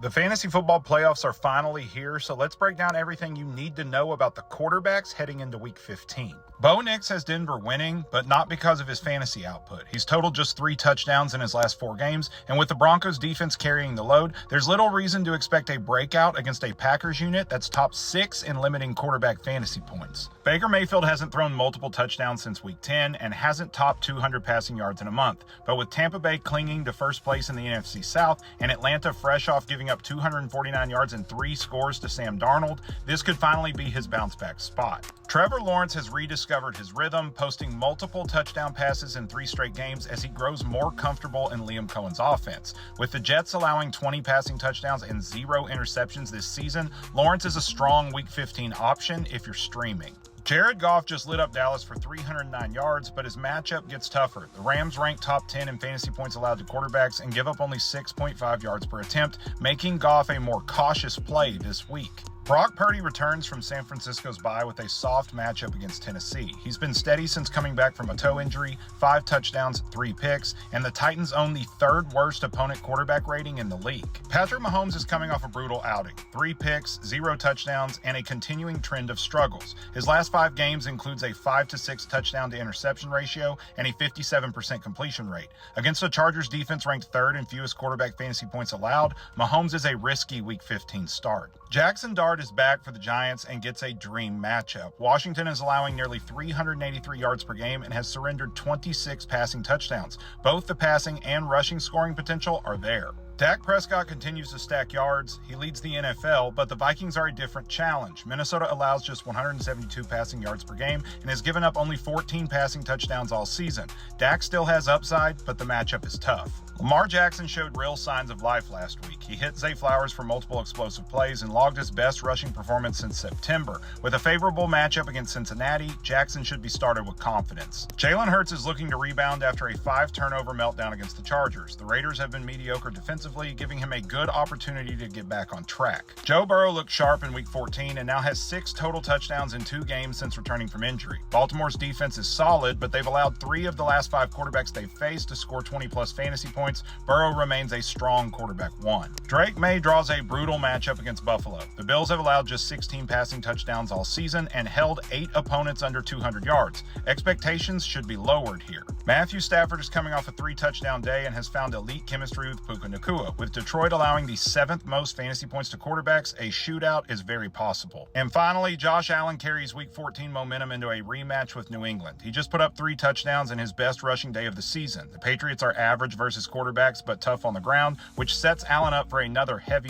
The fantasy football playoffs are finally here, so let's break down everything you need to know about the quarterbacks heading into week 15. Bo Nix has Denver winning, but not because of his fantasy output. He's totaled just 3 touchdowns in his last 4 games, and with the Broncos defense carrying the load, there's little reason to expect a breakout against a Packers unit that's top 6 in limiting quarterback fantasy points. Baker Mayfield hasn't thrown multiple touchdowns since week 10 and hasn't topped 200 passing yards in a month, but with Tampa Bay clinging to first place in the NFC South and Atlanta fresh off giving up 249 yards and 3 scores to Sam Darnold, this could finally be his bounce back spot. Trevor Lawrence has rediscovered his rhythm, posting multiple touchdown passes in 3 straight games as he grows more comfortable in Liam Cohen's offense. With the Jets allowing 20 passing touchdowns and 0 interceptions this season, Lawrence is a strong week 15 option if you're streaming. Jared Goff just lit up Dallas for 309 yards, but his matchup gets tougher. The Rams rank top 10 in fantasy points allowed to quarterbacks and give up only 6.5 yards per attempt, making Goff a more cautious play this week. Brock Purdy returns from San Francisco's bye with a soft matchup against Tennessee. He's been steady since coming back from a toe injury, 5 touchdowns, 3 picks, and the Titans own the 3rd worst opponent quarterback rating in the league. Patrick Mahomes is coming off a brutal outing, 3 picks, 0 touchdowns, and a continuing trend of struggles. His last 5 games includes a 5-6 touchdown to interception ratio and a 57% completion rate. Against the Chargers defense ranked 3rd in fewest quarterback fantasy points allowed, Mahomes is a risky week 15 start. Jackson Dart is back for the Giants and gets a dream matchup. Washington is allowing nearly 383 yards per game and has surrendered 26 passing touchdowns. Both the passing and rushing scoring potential are there. Dak Prescott continues to stack yards. He leads the NFL, but the Vikings are a different challenge. Minnesota allows just 172 passing yards per game and has given up only 14 passing touchdowns all season. Dak still has upside, but the matchup is tough. Lamar Jackson showed real signs of life last week. He hit Zay Flowers for multiple explosive plays and logged his best rushing performance since September. With a favorable matchup against Cincinnati, Jackson should be started with confidence. Jalen Hurts is looking to rebound after a 5-turnover meltdown against the Chargers. The Raiders have been mediocre defensively, giving him a good opportunity to get back on track. Joe Burrow looked sharp in week 14 and now has 6 total touchdowns in 2 games since returning from injury. Baltimore's defense is solid, but they've allowed 3 of the last 5 quarterbacks they've faced to score 20-plus fantasy points. Burrow remains a strong quarterback 1. Drake May draws a brutal matchup against Buffalo. The Bills have allowed just 16 passing touchdowns all season and held 8 opponents under 200 yards. Expectations should be lowered here. Matthew Stafford is coming off a 3-touchdown day and has found elite chemistry with Puka Nacua. With Detroit allowing the 7th most fantasy points to quarterbacks, a shootout is very possible. And finally, Josh Allen carries week 14 momentum into a rematch with New England. He just put up 3 touchdowns in his best rushing day of the season. The Patriots are average versus quarterbacks, but tough on the ground, which sets Allen up for another heavy